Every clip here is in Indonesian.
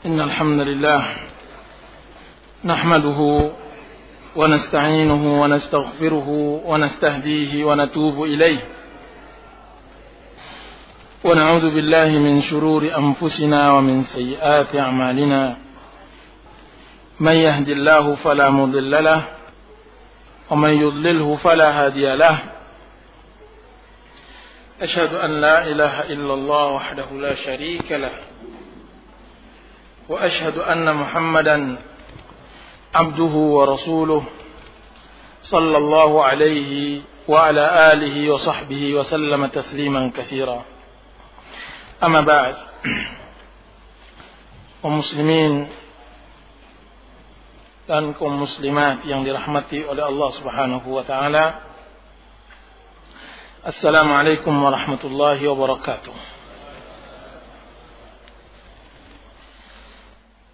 إن الحمد لله نحمده ونستعينه ونستغفره ونستهديه ونتوب إليه ونعوذ بالله من شرور أنفسنا ومن سيئات أعمالنا من يهد الله فلا مضل له ومن يضلله فلا هادي له أشهد أن لا إله إلا الله وحده لا شريك له وأشهد أن محمدا عبده ورسوله صلى الله عليه وعلى آله وصحبه وسلم تسليما كثيرا أما بعد kaum muslimin dan kaum muslimat yang dirahmati oleh Allah Subhanahu wa taala. Assalamualaikum warahmatullahi wabarakatuh.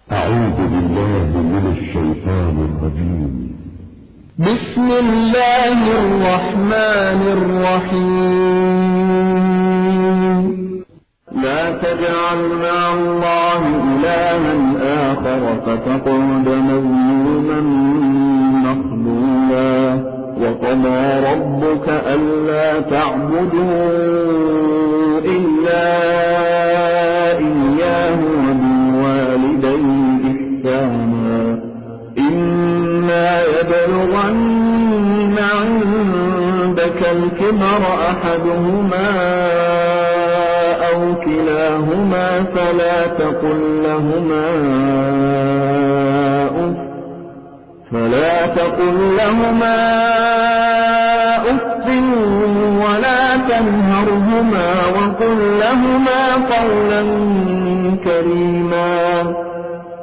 أعوذ بالله من الشيطان الرجيم. بسم الله الرحمن الرحيم. لا تجعل مع الله إلها آخر فتقعد مذموما مخذولا. وقضى ربك ألا تعبدوا إلا إياه وبالوالدين إحسانا. إما يبلغن عندك الكبر أحدهما أو كلاهما فلا تقل لهما أف ولا تنهرهما وقل لهما قولا كريما.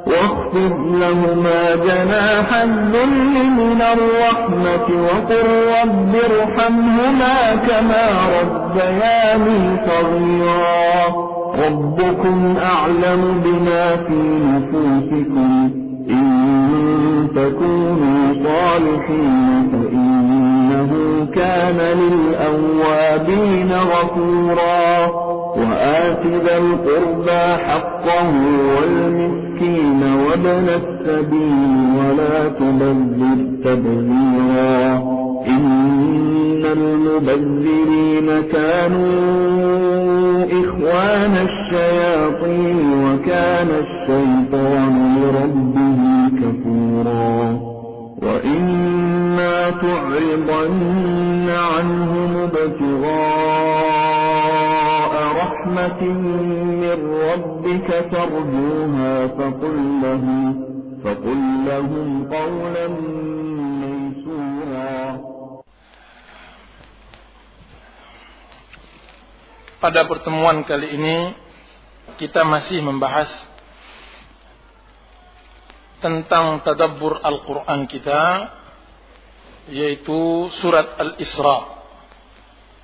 واخفض لهما جناح الذل من الرحمة وقل رب ارحمهما كما ربياني صغيرا. ربكم أعلم بما في نفوسكم إن تكونوا صالحين فإنه كان للأوابين غفورا. وآت ذا القربى حقه والمسكين وابن السبيل ولا تبذر تبذيرا. إن المبذرين كانوا إخوان الشياطين وكان الشيطان لربه كفورا. وإما تعرضن عنهم ابتغاء رحمة من ربك ترجوها فقل لهم قولا ميسورا. Pada pertemuan kali ini kita masih membahas tentang tadabbur Al-Quran kita, yaitu surat Al-Isra.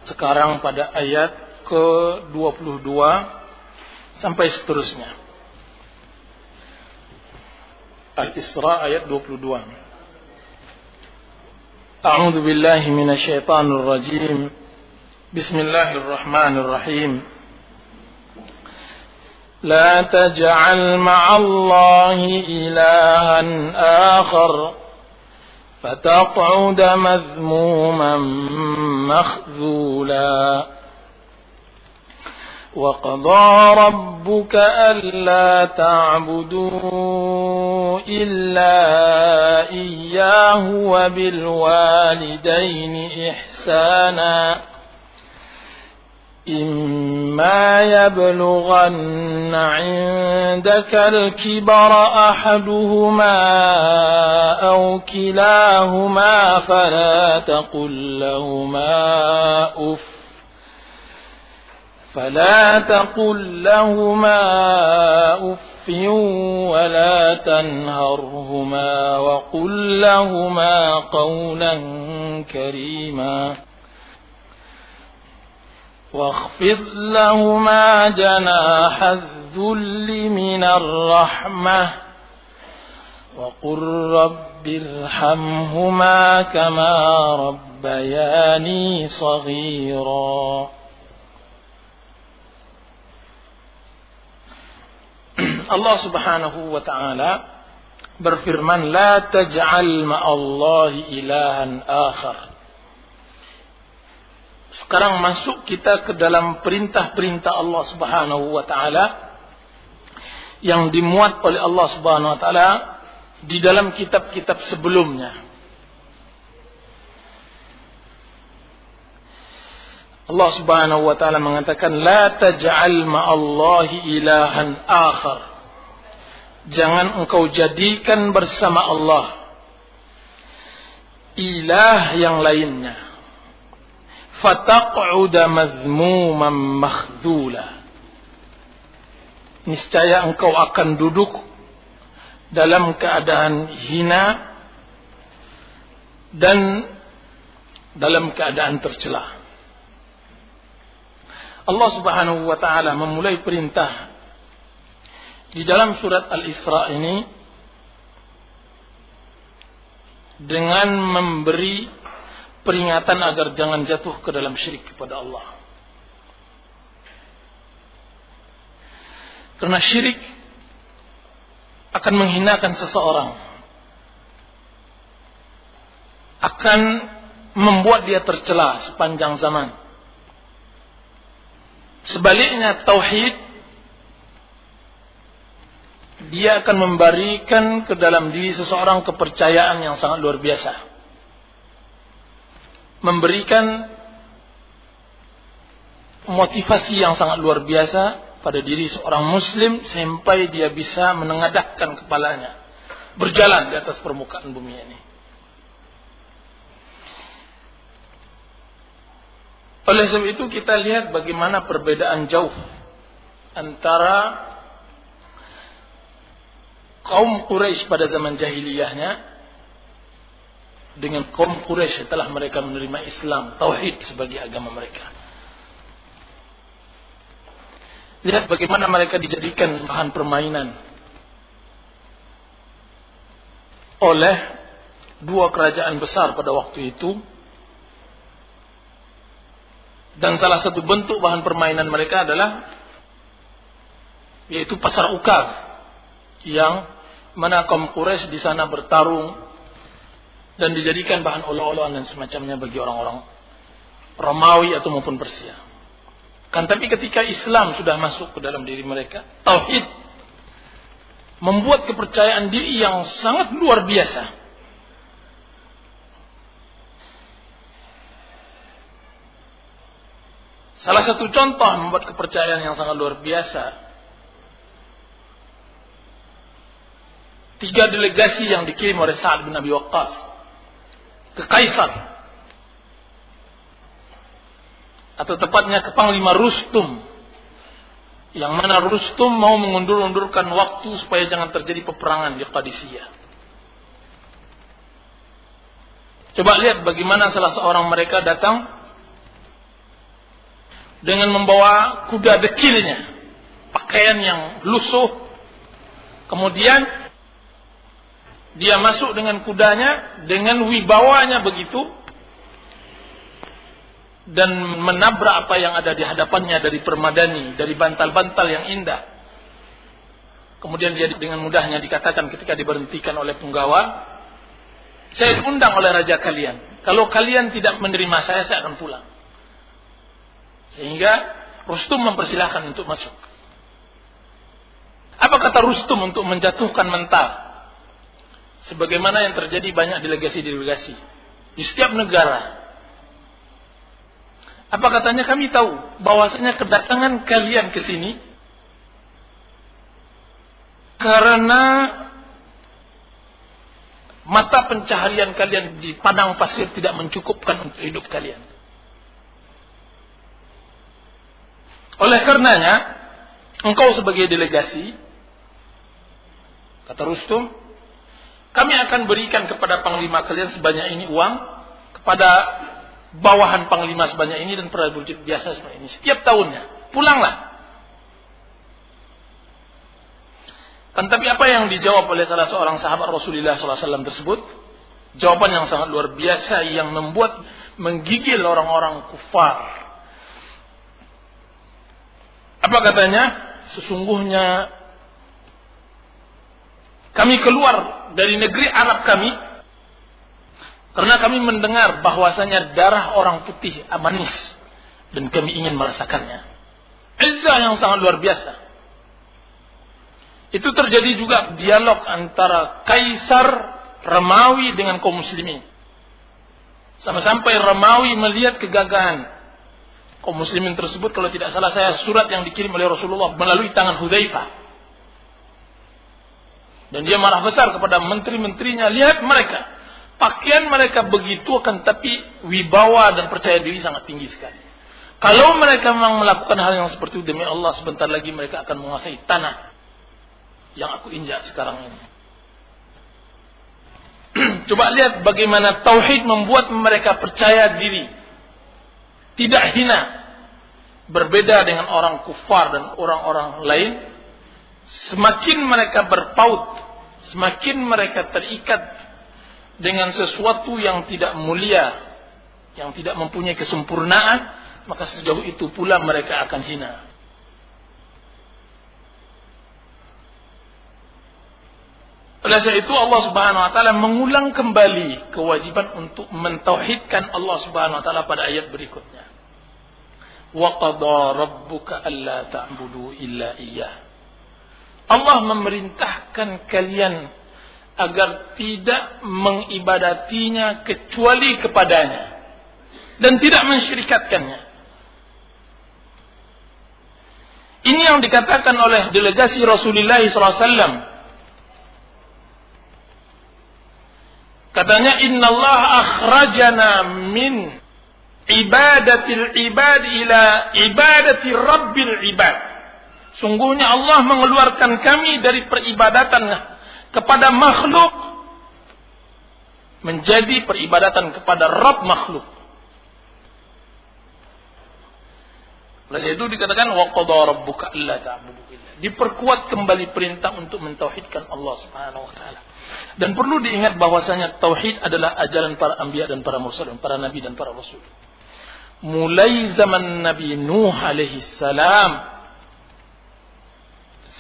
Sekarang pada ayat ke-22 sampai seterusnya. Al-Isra ayat 22. A'udzu billahi minasyaitonir rajim. Bismillahirrahmanirrahim. لا تجعل مع الله إلها آخر فتقعد مذموما مخذولا. وقضى ربك ألا تعبدوا إلا إياه وبالوالدين إحسانا. إما يبلغن عندك الكبر أحدهما أو كلاهما فلا تقل لهما أف ولا تنهرهما وقل لهما قولا كريما. واخفض لهما جناح الذل من الرحمة وقل رب ارحمهما كما ربياني صغيرا. Allah Subhanahu wa taala berfirman, "La taj'al ma'allahi ilahan akhar." Sekarang masuk kita ke dalam perintah-perintah Allah Subhanahu wa taala yang dimuat oleh Allah Subhanahu wa taala di dalam kitab-kitab sebelumnya. Allah Subhanahu wa taala mengatakan, "La taj'al ma'allahi ilahan akhar." Jangan engkau jadikan bersama Allah ilah yang lainnya. Fataq'uda mazmuman makhdhula. Niscaya engkau akan duduk dalam keadaan hina dan dalam keadaan tercela. Allah Subhanahu wa taala memulai perintah di dalam surat Al-Isra ini dengan memberi peringatan agar jangan jatuh ke dalam syirik kepada Allah. Karena syirik akan menghinakan seseorang, akan membuat dia tercela sepanjang zaman. Sebaliknya tauhid, dia akan memberikan ke dalam diri seseorang kepercayaan yang sangat luar biasa. Memberikan motivasi yang sangat luar biasa pada diri seorang muslim sampai dia bisa menengadahkan kepalanya berjalan di atas permukaan bumi ini. Oleh sebab itu kita lihat bagaimana perbedaan jauh antara kaum Quraisy pada zaman jahiliyahnya dengan kaum Quraisy setelah mereka menerima Islam, tauhid sebagai agama mereka. Lihat bagaimana mereka dijadikan bahan permainan oleh dua kerajaan besar pada waktu itu. Dan salah satu bentuk bahan permainan mereka adalah yaitu pasar ukar, yang mana kaum Quraisy di sana bertarung dan dijadikan bahan olok-olokan dan semacamnya bagi orang-orang Romawi atau maupun Persia. Kan tapi ketika Islam sudah masuk ke dalam diri mereka, tauhid membuat kepercayaan diri yang sangat luar biasa. Salah satu contoh membuat kepercayaan yang sangat luar biasa, 3 delegasi yang dikirim oleh Sa'ad bin Abi Waqqas ke Kaisar, atau tepatnya ke Panglima Rustum, yang mana Rustum mau mengundur-undurkan waktu supaya jangan terjadi peperangan di Qadisiyah. Coba lihat bagaimana salah seorang mereka datang dengan membawa kuda dekilnya, pakaian yang lusuh. Kemudian dia masuk dengan kudanya, dengan wibawanya begitu, dan menabrak apa yang ada di hadapannya dari permadani, dari bantal-bantal yang indah. Kemudian dia dengan mudahnya dikatakan ketika diberhentikan oleh penggawa, "Saya diundang oleh raja kalian. Kalau kalian tidak menerima saya akan pulang." Sehingga Rustum mempersilahkan untuk masuk. Apa kata Rustum untuk menjatuhkan mental? Sebagaimana yang terjadi banyak delegasi-delegasi di setiap negara. Apa katanya? Kami tahu bahwasanya kedatangan kalian ke sini karena mata pencaharian kalian di padang pasir tidak mencukupkan untuk hidup kalian. Oleh karenanya, engkau sebagai delegasi, kata Rustum, kami akan berikan kepada panglima kalian sebanyak ini uang, kepada bawahan panglima sebanyak ini, dan prajurit biasa sebanyak ini. Setiap tahunnya, pulanglah. Kan tapi apa yang dijawab oleh salah seorang sahabat Rasulullah SAW tersebut? Jawaban yang sangat luar biasa yang membuat menggigil orang-orang kufar. Apa katanya? Sesungguhnya Kami keluar dari negeri Arab kami karena kami mendengar bahwasanya darah orang putih manis dan kami ingin merasakannya. Izzah yang sangat luar biasa. Itu terjadi juga dialog antara Kaisar Romawi dengan kaum muslimin. Sampai Romawi melihat kegagahan kaum muslimin tersebut. Kalau tidak salah saya, surat yang dikirim oleh Rasulullah melalui tangan Hudzaifah. Dan dia marah besar kepada menteri-menterinya. Lihat mereka, pakaian mereka begitu, akan tapi wibawa dan percaya diri sangat tinggi sekali. Kalau mereka memang melakukan hal yang seperti itu, demi Allah sebentar lagi mereka akan menguasai tanah yang aku injak sekarang ini. Coba lihat bagaimana tauhid membuat mereka percaya diri, tidak hina. Berbeda dengan orang kufar dan orang-orang lain. Semakin mereka berpaut, semakin mereka terikat dengan sesuatu yang tidak mulia, yang tidak mempunyai kesempurnaan, maka sejauh itu pula mereka akan hina. Oleh sebab itu Allah Subhanahu wa taala mengulang kembali kewajiban untuk mentauhidkan Allah Subhanahu wa taala pada ayat berikutnya. Wa qada rabbuka alla ta'budu illa iyyah. Allah memerintahkan kalian agar tidak mengibadatinya kecuali kepadanya dan tidak mensyirikatkannya. Ini yang dikatakan oleh delegasi Rasulullah SAW. Katanya, Inna Allah akhrajana min ibadatil ibad ila ibadati rabbil ibad. Sungguhnya Allah mengeluarkan kami dari peribadatan kepada makhluk menjadi peribadatan kepada Rabb makhluk. Oleh itu dikatakan wa qada rabbuka alla ta'budu illa. Diperkuat kembali perintah untuk mentauhidkan Allah Subhanahu wa taala. Dan perlu diingat bahwasanya tauhid adalah ajaran para anbiya dan para mursalin, para nabi dan para rasul. Mulai zaman Nabi Nuh alaihi salam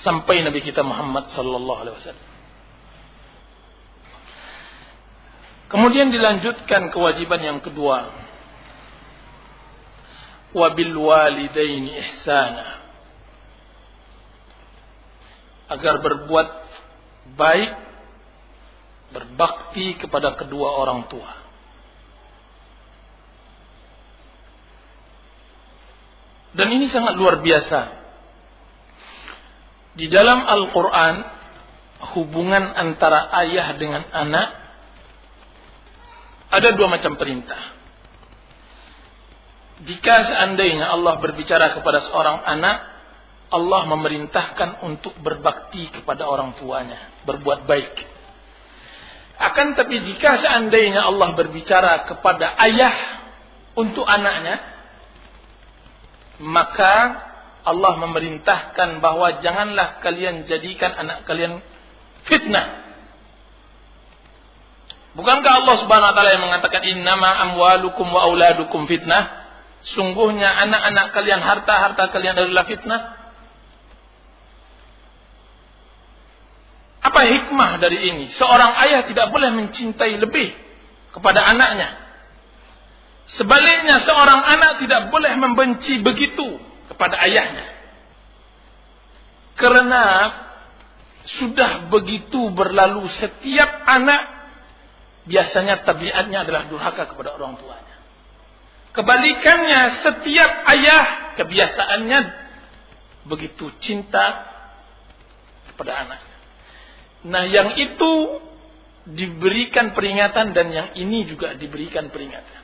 sampai Nabi kita Muhammad sallallahu alaihi wasallam. Kemudian dilanjutkan kewajiban yang kedua. Wabil walidaini ihsana. Agar berbuat baik, berbakti kepada kedua orang tua. Dan ini sangat luar biasa. Di dalam Al-Quran, hubungan antara ayah dengan anak ada dua macam perintah. Jika seandainya Allah berbicara kepada seorang anak, Allah memerintahkan untuk berbakti kepada orang tuanya, berbuat baik. Akan tapi jika seandainya Allah berbicara kepada ayah untuk anaknya, maka Allah memerintahkan bahwa janganlah kalian jadikan anak kalian fitnah. Bukankah Allah Subhanahu wa taala yang mengatakan innama amwalukum wa auladukum fitnah? Sungguhnya anak-anak kalian, harta-harta kalian adalah fitnah. Apa hikmah dari ini? Seorang ayah tidak boleh mencintai lebih kepada anaknya. Sebaliknya seorang anak tidak boleh membenci begitu kepada ayahnya. Karena sudah begitu berlalu, setiap anak biasanya tabiatnya adalah durhaka kepada orang tuanya. Kebalikannya, setiap ayah kebiasaannya begitu cinta kepada anaknya. Nah, yang itu diberikan peringatan dan yang ini juga diberikan peringatan.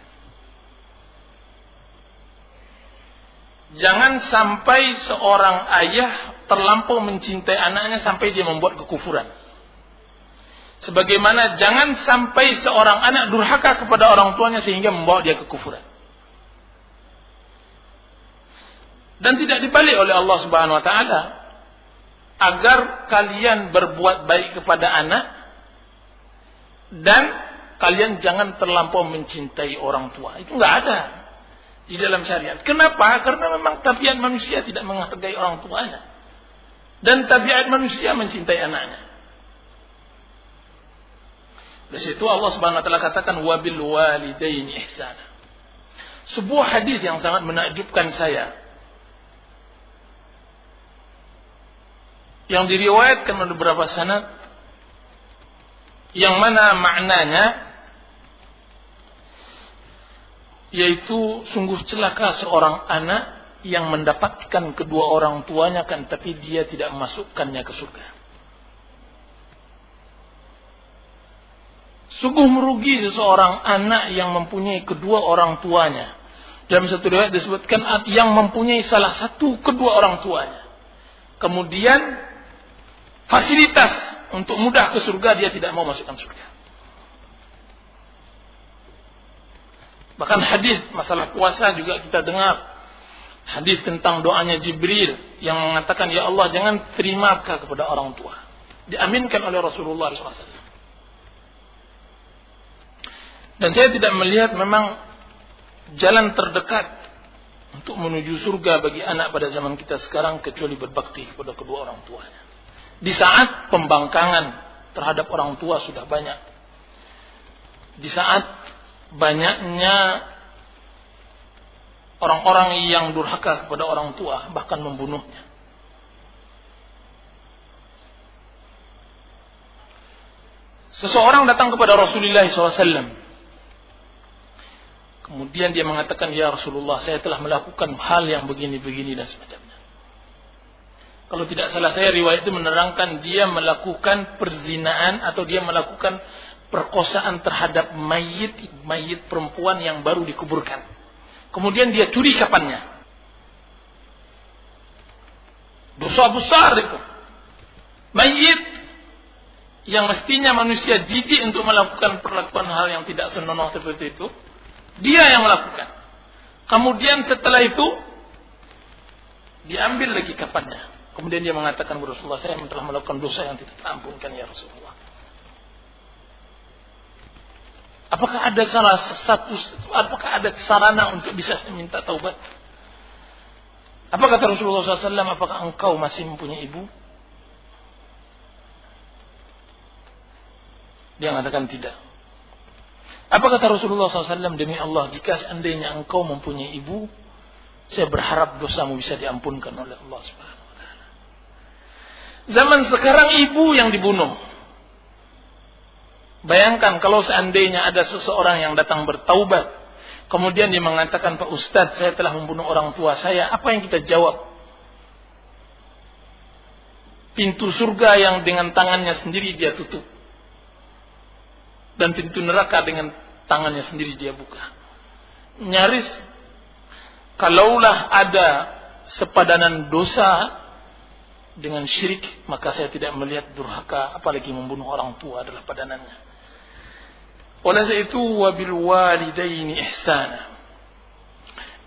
Jangan sampai seorang ayah terlampau mencintai anaknya sampai dia membuat kekufuran. Sebagaimana jangan sampai seorang anak durhaka kepada orang tuanya sehingga membawa dia kekufuran. Dan tidak dibalik oleh Allah Subhanahu wa taala agar kalian berbuat baik kepada anak dan kalian jangan terlampau mencintai orang tua. Itu enggak ada di dalam syariat. Kenapa? Karena memang tabiat manusia tidak menghargai orang tuanya. Dan tabiat manusia mencintai anaknya. Dari situ Allah Subhanahu wa taala katakan wabil walidaini ihsana. Sebuah hadis yang sangat menakjubkan saya. Yang diriwayatkan oleh beberapa sanad yang mana maknanya yaitu sungguh celaka seorang anak yang mendapatkan kedua orang tuanya kan tapi dia tidak memasukkannya ke surga. Sungguh merugi seseorang anak yang mempunyai kedua orang tuanya. Dalam satu riwayat disebutkan yang mempunyai salah satu kedua orang tuanya. Kemudian fasilitas untuk mudah ke surga dia tidak mau masukkan surga. Bahkan hadis masalah puasa juga kita dengar. Hadis tentang doanya Jibril yang mengatakan, ya Allah jangan terima kepada orang tua. Diaminkan oleh Rasulullah SAW. Dan saya tidak melihat memang jalan terdekat untuk menuju surga bagi anak pada zaman kita sekarang kecuali berbakti kepada kedua orang tuanya. Di saat pembangkangan terhadap orang tua sudah banyak. Di saat banyaknya orang-orang yang durhaka kepada orang tua, bahkan membunuhnya. Seseorang datang kepada Rasulullah SAW. Kemudian dia mengatakan, ya Rasulullah, saya telah melakukan hal yang begini-begini dan semacamnya. Kalau tidak salah saya, riwayat itu menerangkan dia melakukan perzinaan atau dia melakukan perkosaan terhadap mayit perempuan yang baru dikuburkan. Kemudian dia curi kapannya. Dosa besar itu. Mayit yang mestinya manusia jijik untuk melakukan perlakuan hal yang tidak senonoh seperti itu, dia yang melakukan. Kemudian setelah itu diambil lagi kapannya. Kemudian dia mengatakan kepada Rasulullah, saya telah melakukan dosa yang tidak terampunkan ya Rasulullah. Apakah ada apakah ada sarana untuk bisa minta taubat? Apa kata Rasulullah SAW? Apakah engkau masih mempunyai ibu? Dia mengatakan tidak. Apa kata Rasulullah SAW? Demi Allah, jika seandainya engkau mempunyai ibu, saya berharap dosamu bisa diampunkan oleh Allah Subhanahu wa taala. Zaman sekarang ibu yang dibunuh. Bayangkan kalau seandainya ada seseorang yang datang bertaubat, kemudian dia mengatakan, Pak Ustadz, saya telah membunuh orang tua saya. Apa yang kita jawab? Pintu surga yang dengan tangannya sendiri dia tutup. Dan pintu neraka dengan tangannya sendiri dia buka. Nyaris, kalaulah ada sepadanan dosa dengan syirik, maka saya tidak melihat durhaka, apalagi membunuh orang tua adalah padanannya. Oleh sebab itu, wabil walidaini ihsana.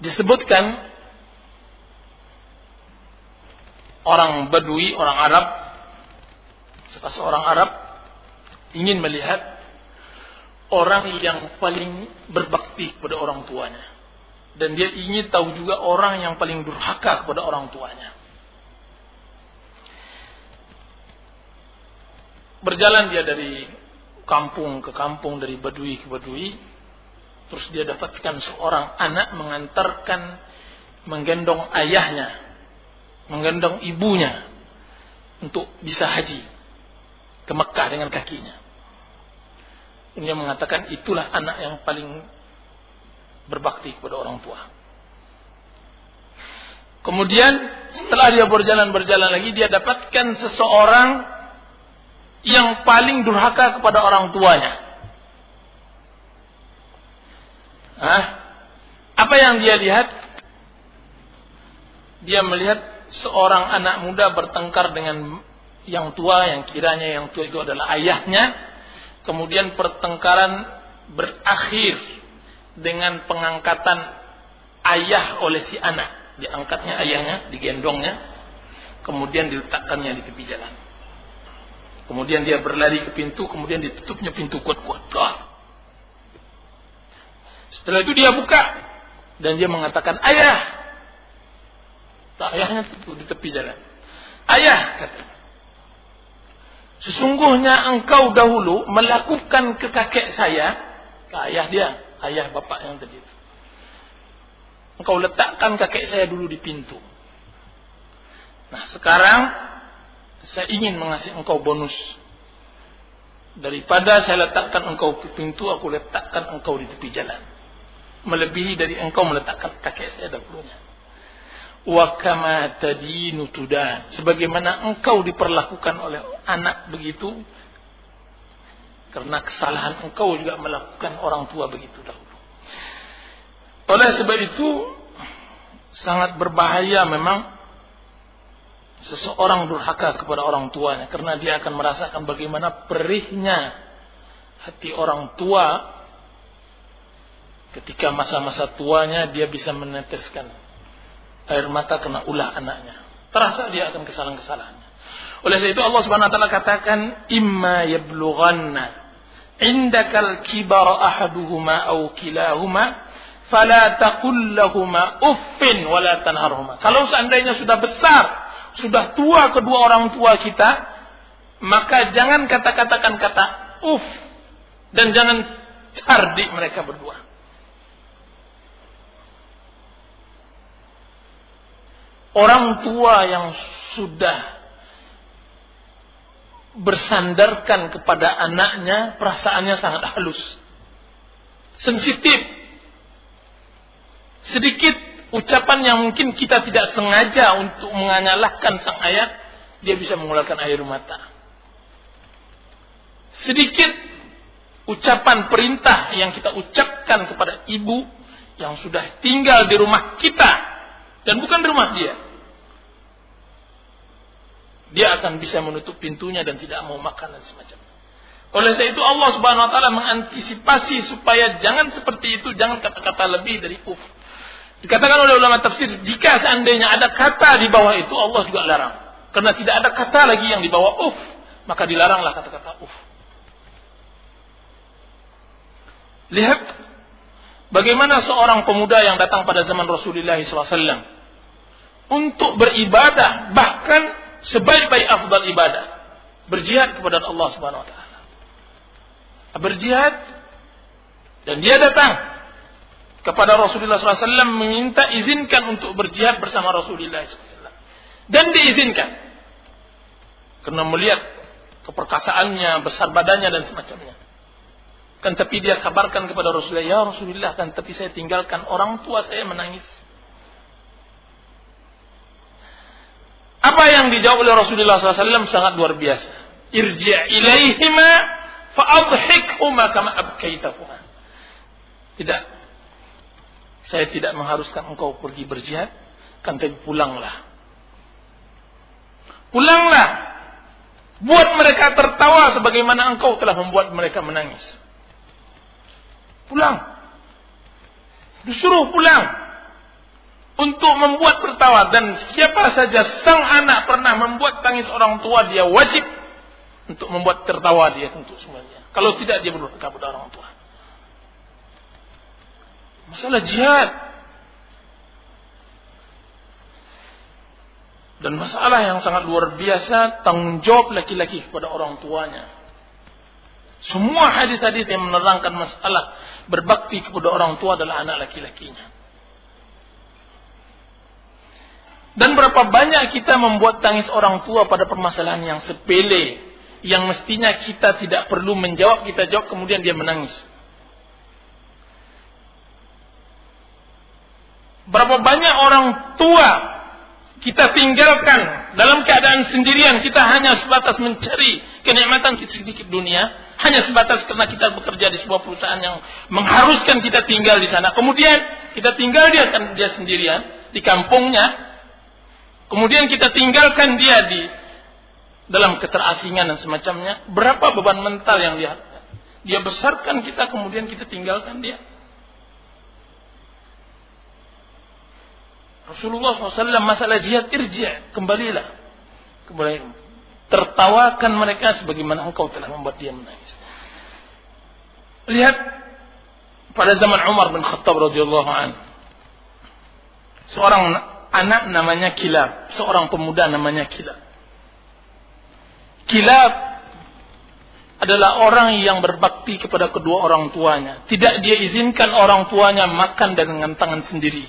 Disebutkan orang Badui, orang Arab, seorang Arab ingin melihat orang yang paling berbakti kepada orang tuanya. Dan dia ingin tahu juga orang yang paling durhaka kepada orang tuanya. Berjalan dia dari kampung ke kampung, dari Badui ke Badui. Terus dia dapatkan seorang anak menggendong ayahnya, menggendong ibunya untuk bisa haji ke Mekah dengan kakinya. Dia mengatakan itulah anak yang paling berbakti kepada orang tua. Kemudian setelah dia berjalan lagi, dia dapatkan seseorang yang paling durhaka kepada orang tuanya. Apa yang dia lihat? Dia melihat seorang anak muda bertengkar dengan yang tua, yang kiranya yang tua itu adalah ayahnya. Kemudian pertengkaran berakhir dengan pengangkatan ayah oleh si anak. Diangkatnya ayahnya, digendongnya, kemudian diletakkannya di tepi jalan. Kemudian dia berlari ke pintu, kemudian ditutupnya pintu kuat-kuat. Setelah itu dia buka dan dia mengatakan, ayah. Ayahnya di tepi jalan. Ayah, kata. Sesungguhnya engkau dahulu melakukan ke kakek saya, ke ayah dia, ayah bapak yang tadi itu. Engkau letakkan kakek saya dulu di pintu. Nah sekarang saya ingin mengasih engkau bonus. Daripada saya letakkan engkau di pintu, aku letakkan engkau di tepi jalan. Melebihi dari engkau meletakkan kakek saya dahulunya. Wa kama tadinu tudan. Sebagaimana engkau diperlakukan oleh anak begitu, karena kesalahan engkau juga melakukan orang tua begitu dahulu. Oleh sebab itu sangat berbahaya memang seseorang durhaka kepada orang tuanya, karena dia akan merasakan bagaimana perihnya hati orang tua ketika masa-masa tuanya dia bisa meneteskan air mata kena ulah anaknya. Terasa dia akan kesalahan-kesalahannya. Oleh sebab itu Allah Subhanahu wa taala katakan, imma yablughanna indakal kibara ahaduhuma aw kilahuma fala taqul lahumā uffin wa la tanharhumā. Kalau seandainya sudah besar, sudah tua kedua orang tua kita, maka jangan kata-katakan kata uff dan jangan cardi mereka berdua. Orang tua yang sudah bersandarkan kepada anaknya, perasaannya sangat halus, sensitif. Sedikit ucapan yang mungkin kita tidak sengaja untuk menyalahkan sang ayah, dia bisa mengeluarkan air mata. Sedikit ucapan perintah yang kita ucapkan kepada ibu yang sudah tinggal di rumah kita dan bukan di rumah dia, dia akan bisa menutup pintunya dan tidak mau makan dan semacamnya. Oleh sebab itu Allah Subhanahu wa taala mengantisipasi supaya jangan seperti itu, jangan kata-kata lebih dari uff. Dikatakan oleh ulama tafsir, jika seandainya ada kata di bawah itu, Allah juga larang. Karena tidak ada kata lagi yang di bawah uff, maka dilaranglah kata-kata uff. Lihat bagaimana seorang pemuda yang datang pada zaman Rasulullah SAW untuk beribadah, bahkan sebaik-baik afdal ibadah, berjihad kepada Allah Subhanahu wa taala. Berjihad, dan dia datang kepada Rasulullah SAW meminta izinkan untuk berjihad bersama Rasulullah SAW, dan diizinkan karena melihat keperkasaannya, besar badannya dan semacamnya. Kan tapi dia kabarkan kepada Rasulullah, ya Rasulullah, kan tapi saya tinggalkan orang tua saya menangis. Apa yang dijawab oleh Rasulullah SAW sangat luar biasa. Irji' ilaihima fa'adhikhuma kama abkaitahuma. Tidak, saya tidak mengharuskan engkau pergi berjihad, kan tapi pulanglah. Pulanglah, buat mereka tertawa sebagaimana engkau telah membuat mereka menangis. Pulang, disuruh pulang untuk membuat tertawa. Dan siapa saja sang anak pernah membuat tangis orang tua, dia wajib untuk membuat tertawa dia untuk semuanya. Kalau tidak, dia berdurhaka kepada orang tua. Masalah jihad dan masalah yang sangat luar biasa, tanggung jawab laki-laki kepada orang tuanya. Semua hadis-hadis yang menerangkan masalah berbakti kepada orang tua adalah anak laki-lakinya. Dan berapa banyak kita membuat tangis orang tua pada permasalahan yang sepele, yang mestinya kita tidak perlu menjawab, kita jawab kemudian dia menangis. Berapa banyak orang tua kita tinggalkan dalam keadaan sendirian, kita hanya sebatas mencari kenikmatan sedikit dunia, hanya sebatas karena kita bekerja di sebuah perusahaan yang mengharuskan kita tinggal di sana. Kemudian kita tinggal dia sendirian di kampungnya. Kemudian kita tinggalkan dia di dalam keterasingan dan semacamnya. Berapa beban mental yang dia besarkan kita, kemudian kita tinggalkan dia. Rasulullah SAW masalah jihad, irji', kembalilah. Tertawakan mereka sebagaimana engkau telah membuat dia menangis. Lihat pada zaman Umar bin Khattab radhiyallahu anhu, seorang anak namanya Kilab, seorang pemuda namanya Kilab. Kilab adalah orang yang berbakti kepada kedua orang tuanya. Tidak dia izinkan orang tuanya makan dengan tangan sendiri.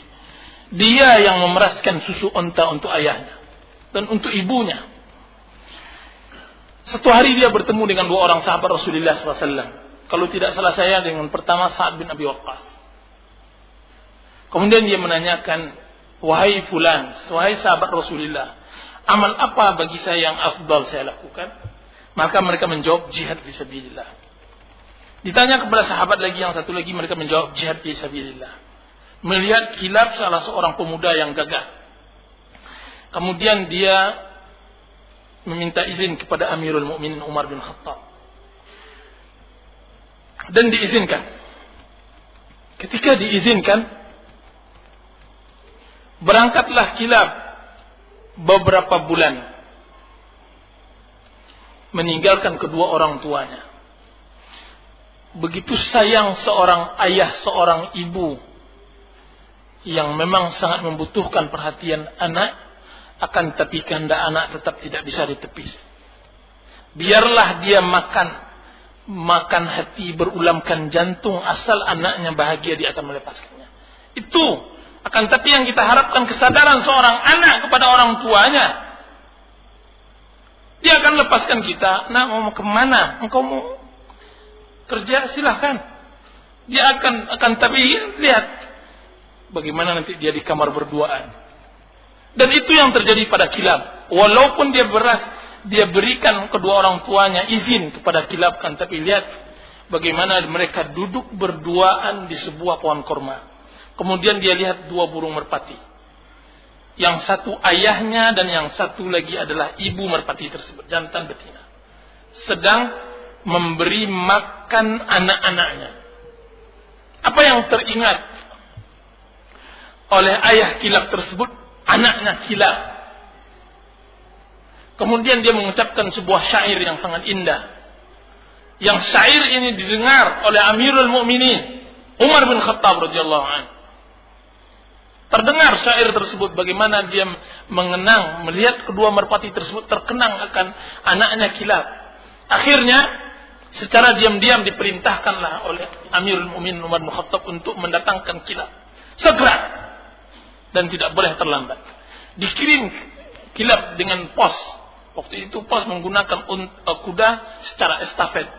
Dia yang memeraskan susu onta untuk ayahnya dan untuk ibunya. Satu hari dia bertemu dengan dua orang sahabat Rasulullah SAW. Kalau tidak salah saya dengan pertama Sa'ad bin Abi Waqqas. Kemudian dia menanyakan, wahai fulan, wahai sahabat Rasulullah, amal apa bagi saya yang afdal saya lakukan? Maka mereka menjawab jihad fisabilillah. Ditanya kepada sahabat lagi yang satu lagi, mereka menjawab jihad fisabilillah. Melihat kilap salah seorang pemuda yang gagah. Kemudian dia meminta izin kepada Amirul Mukminin Umar bin Khattab. Dan diizinkan. Ketika diizinkan, berangkatlah kilap beberapa bulan, meninggalkan kedua orang tuanya. Begitu sayang seorang ayah, seorang ibu yang memang sangat membutuhkan perhatian anak, akan tapi kehendak anak tetap tidak bisa ditepis. Biarlah dia makan hati, berulamkan jantung, asal anaknya bahagia dia akan melepaskannya. Itu akan tapi yang kita harapkan kesadaran seorang anak kepada orang tuanya. Dia akan lepaskan kita. Nak, mau kemana? Engkau mau kerja, silahkan. Dia akan tapi lihat bagaimana nanti dia di kamar berduaan. Dan itu yang terjadi pada kilab. Walaupun dia berikan kedua orang tuanya izin kepada kilab, kan tapi lihat bagaimana mereka duduk berduaan di sebuah pohon kurma. Kemudian dia lihat dua burung merpati. Yang satu ayahnya dan yang satu lagi adalah ibu merpati tersebut, jantan betina. Sedang memberi makan anak-anaknya. Apa yang teringat oleh ayah kilab tersebut? Anaknya kilab. Kemudian dia mengucapkan sebuah syair yang sangat indah. Yang syair ini didengar oleh Amirul Mukminin Umar bin Khattab radhiyallahu anhu. Terdengar syair tersebut, bagaimana dia mengenang, melihat kedua merpati tersebut terkenang akan anaknya kilab. Akhirnya secara diam-diam diperintahkanlah oleh Amirul Mukminin Umar bin Khattab untuk mendatangkan kilab segera dan tidak boleh terlambat. Dikirim kilab dengan pos. Waktu itu pos menggunakan kuda secara estafet.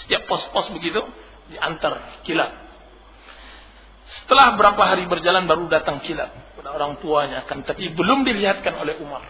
Setiap pos-pos begitu diantar kilab. Setelah berapa hari berjalan baru datang kilab kepada orang tuanya, kan tapi belum dilihatkan oleh Umar.